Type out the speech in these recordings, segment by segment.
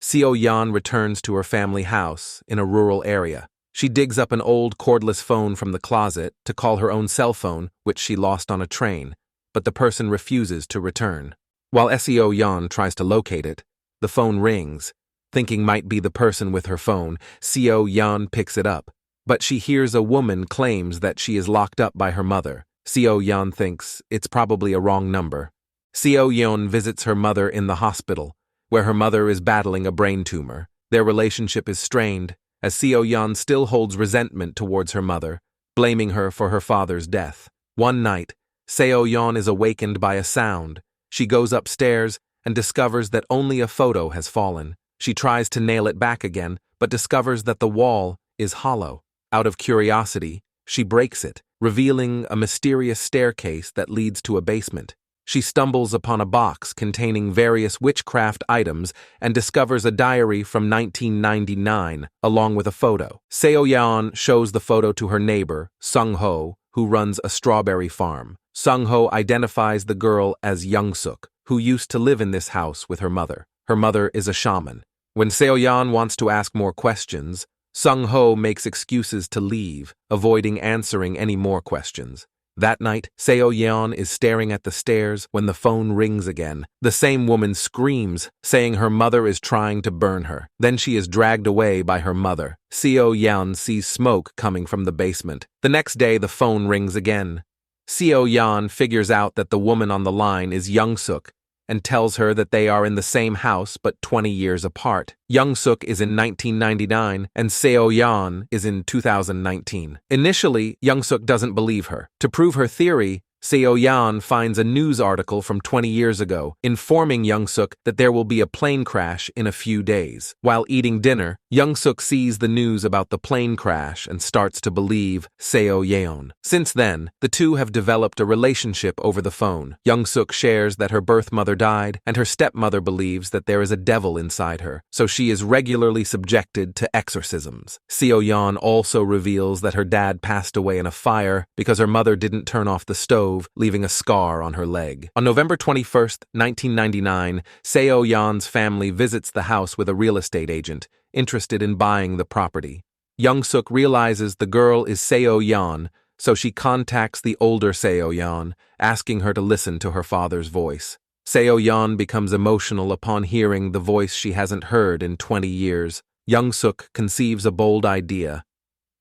Seo-yeon returns to her family house in a rural area. She digs up an old cordless phone from the closet to call her own cell phone, which she lost on a train, but the person refuses to return. While Seo-yeon tries to locate it, the phone rings. Thinking might be the person with her phone, Seo-yeon picks it up, but she hears a woman claims that she is locked up by her mother. Seo-yeon thinks it's probably a wrong number. Seo-yeon visits her mother in the hospital, where her mother is battling a brain tumor. Their relationship is strained, as Seo-yeon still holds resentment towards her mother, blaming her for her father's death. One night, Seo-yeon is awakened by a sound. She goes upstairs and discovers that only a photo has fallen. She tries to nail it back again, but discovers that the wall is hollow. Out of curiosity, she breaks it, revealing a mysterious staircase that leads to a basement. She stumbles upon a box containing various witchcraft items and discovers a diary from 1999, along with a photo. Seo-yeon shows the photo to her neighbor, Sung-ho, who runs a strawberry farm. Sung-ho identifies the girl as Young-suk, who used to live in this house with her mother. Her mother is a shaman. When Seo-yeon wants to ask more questions, Sung-ho makes excuses to leave, avoiding answering any more questions. That night, Seo-yeon is staring at the stairs when the phone rings again. The same woman screams, saying her mother is trying to burn her. Then she is dragged away by her mother. Seo-yeon sees smoke coming from the basement. The next day, the phone rings again. Seo-yeon figures out that the woman on the line is Young-suk, and tells her that they are in the same house but 20 years apart. Young-suk is in 1999 and Seo-yeon is in 2019. Initially, Young-suk doesn't believe her. To prove her theory, Seo-yeon finds a news article from 20 years ago, informing Young-suk that there will be a plane crash in a few days. While eating dinner, Young-suk sees the news about the plane crash and starts to believe Seo-yeon. Since then, the two have developed a relationship over the phone. Young-suk shares that her birth mother died, and her stepmother believes that there is a devil inside her, so she is regularly subjected to exorcisms. Seo-yeon also reveals that her dad passed away in a fire because her mother didn't turn off the stove, leaving a scar on her leg. On November 21, 1999, Seo-yeon's family visits the house with a real estate agent, interested in buying the property. Young-suk realizes the girl is Seo-yeon, so she contacts the older Seo-yeon, asking her to listen to her father's voice. Seo-yeon becomes emotional upon hearing the voice she hasn't heard in 20 years. Young-suk conceives a bold idea.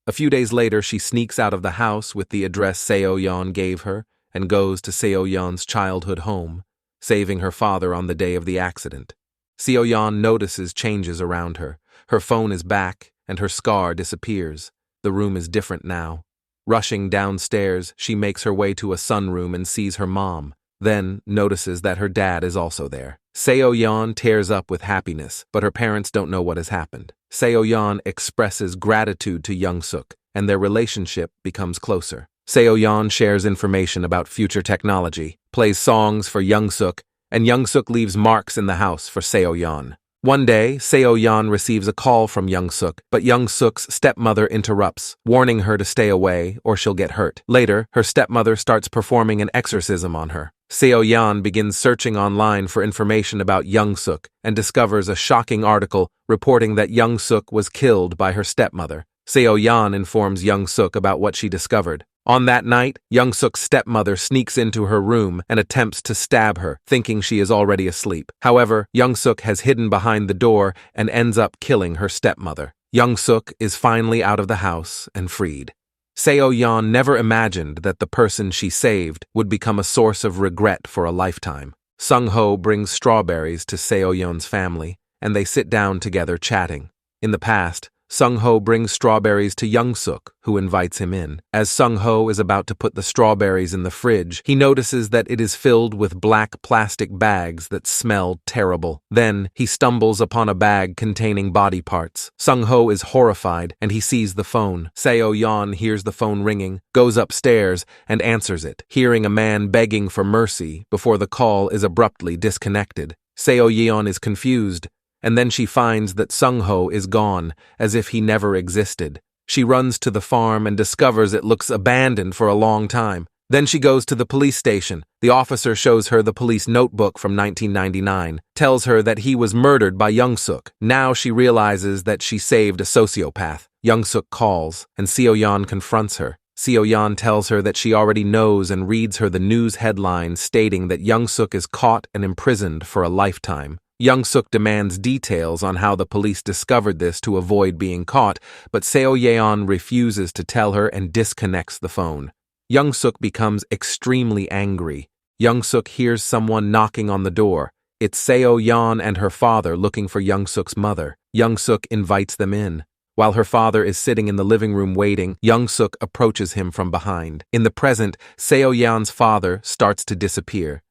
A few days later, she sneaks out of the house with the address Seo-yeon gave her and goes to Seo-yeon's childhood home, saving her father on the day of the accident. Seo-yeon notices changes around her. Her phone is back, and her scar disappears. The room is different now. Rushing downstairs, she makes her way to a sunroom and sees her mom, then notices that her dad is also there. Seo-yeon tears up with happiness, but her parents don't know what has happened. Seo-yeon expresses gratitude to Young-suk, and their relationship becomes closer. Seo-yeon shares information about future technology, plays songs for Young-suk, and Young-suk leaves marks in the house for Seo-yeon. One day, Seo-yeon receives a call from Young-suk, but Young-suk's stepmother interrupts, warning her to stay away or she'll get hurt. Later, her stepmother starts performing an exorcism on her. Seo-yeon begins searching online for information about Young-suk and discovers a shocking article reporting that Young-suk was killed by her stepmother. Seo-yeon informs Young-suk about what she discovered. On that night, Young-suk's stepmother sneaks into her room and attempts to stab her, thinking she is already asleep. However, Young-suk has hidden behind the door and ends up killing her stepmother. Young-suk is finally out of the house and freed. Seo-yeon never imagined that the person she saved would become a source of regret for a lifetime. Sung-ho brings strawberries to Seo-yeon's family, and they sit down together chatting. In the past, Sung-ho brings strawberries to Young-suk, who invites him in. As Sung-ho is about to put the strawberries in the fridge, he notices that it is filled with black plastic bags that smell terrible. Then, he stumbles upon a bag containing body parts. Sung-ho is horrified, and he sees the phone. Seo-yeon hears the phone ringing, goes upstairs, and answers it, hearing a man begging for mercy before the call is abruptly disconnected. Seo-yeon is confused, and then she finds that Sung-ho is gone, as if he never existed. She runs to the farm and discovers it looks abandoned for a long time. Then she goes to the police station. The officer shows her the police notebook from 1999, tells her that he was murdered by Young-suk. Now she realizes that she saved a sociopath. Young-suk calls, and Seo-yeon confronts her. Seo-yeon tells her that she already knows and reads her the news headline stating that Young-suk is caught and imprisoned for a lifetime. Young-suk demands details on how the police discovered this to avoid being caught, but Seo-yeon refuses to tell her and disconnects the phone. Young-suk becomes extremely angry. Young-suk hears someone knocking on the door. It's Seo-yeon and her father looking for Young-suk's mother. Young-suk invites them in. While her father is sitting in the living room waiting, Young-suk approaches him from behind. In the present, Seo-yeon's father starts to disappear.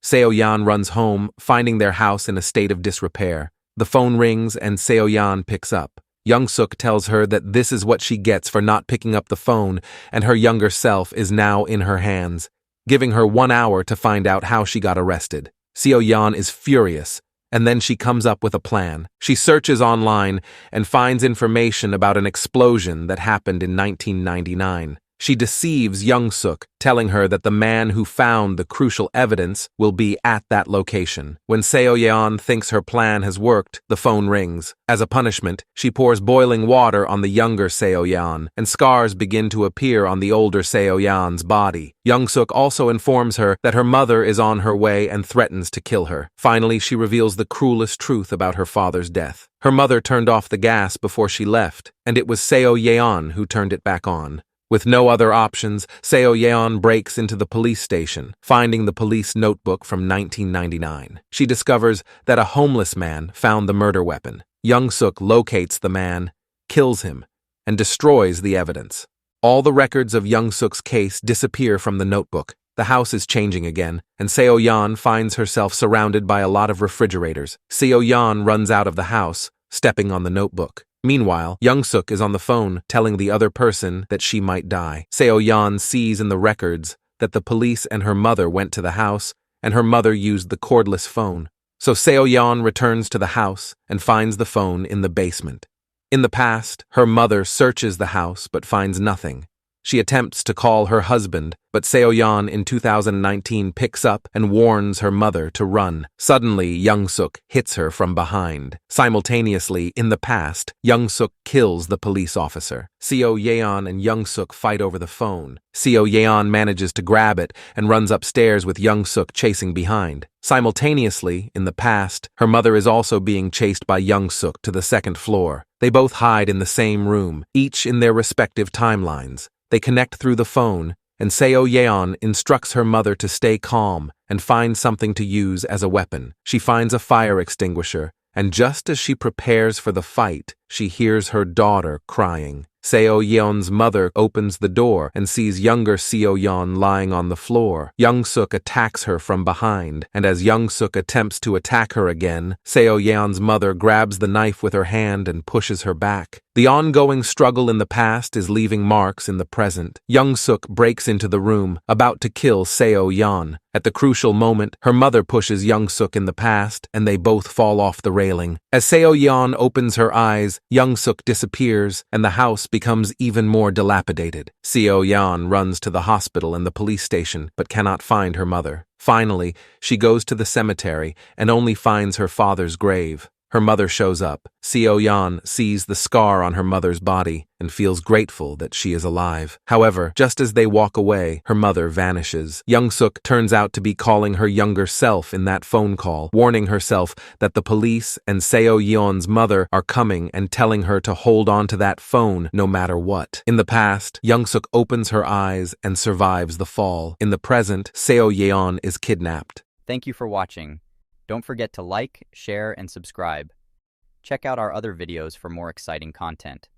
Seo-yeon runs home, finding their house in a state of disrepair. The phone rings and Seo-yeon picks up. Young-suk tells her that this is what she gets for not picking up the phone, and her younger self is now in her hands, giving her 1 hour to find out how she got arrested. Seo-yeon is furious, and then she comes up with a plan. She searches online and finds information about an explosion that happened in 1999. She deceives Young-suk, telling her that the man who found the crucial evidence will be at that location. When Seo-yeon thinks her plan has worked, the phone rings. As a punishment, she pours boiling water on the younger Seo-yeon, and scars begin to appear on the older Seo-yeon's body. Young-suk also informs her that her mother is on her way and threatens to kill her. Finally, she reveals the cruelest truth about her father's death. Her mother turned off the gas before she left, and it was Seo-yeon who turned it back on. With no other options, Seo-yeon breaks into the police station, finding the police notebook from 1999. She discovers that a homeless man found the murder weapon. Young-suk locates the man, kills him, and destroys the evidence. All the records of Young-suk's case disappear from the notebook. The house is changing again, and Seo-yeon finds herself surrounded by a lot of refrigerators. Seo-yeon runs out of the house, stepping on the notebook. Meanwhile, Young-suk is on the phone telling the other person that she might die. Seo-yeon sees in the records that the police and her mother went to the house, and her mother used the cordless phone. So Seo-yeon returns to the house and finds the phone in the basement. In the past, her mother searches the house but finds nothing. She attempts to call her husband, but Seo-yeon in 2019 picks up and warns her mother to run. Suddenly, Young-suk hits her from behind. Simultaneously, in the past, Young-suk kills the police officer. Seo-yeon and Young-suk fight over the phone. Seo-yeon manages to grab it and runs upstairs with Young-suk chasing behind. Simultaneously, in the past, her mother is also being chased by Young-suk to the second floor. They both hide in the same room, each in their respective timelines. They connect through the phone, and Seo-yeon instructs her mother to stay calm and find something to use as a weapon. She finds a fire extinguisher, and just as she prepares for the fight, she hears her daughter crying. Seo-yeon's mother opens the door and sees younger Seo-yeon lying on the floor. Young-suk attacks her from behind, and as Young-suk attempts to attack her again, Seo-yeon's mother grabs the knife with her hand and pushes her back. The ongoing struggle in the past is leaving marks in the present. Young-suk breaks into the room, about to kill Seo-yeon. At the crucial moment, her mother pushes Young-suk in the past, and they both fall off the railing. As Seo-yeon opens her eyes, Young-suk disappears, and the house becomes even more dilapidated. Seo-yeon runs to the hospital and the police station, but cannot find her mother. Finally, she goes to the cemetery and only finds her father's grave. Her mother shows up. Seo-yeon sees the scar on her mother's body and feels grateful that she is alive. However, just as they walk away, her mother vanishes. Young-suk turns out to be calling her younger self in that phone call, warning herself that the police and Seo-yeon's mother are coming and telling her to hold on to that phone no matter what. In the past, Young-suk opens her eyes and survives the fall. In the present, Seo-yeon is kidnapped. Thank you for watching. Don't forget to like, share, and subscribe. Check out our other videos for more exciting content.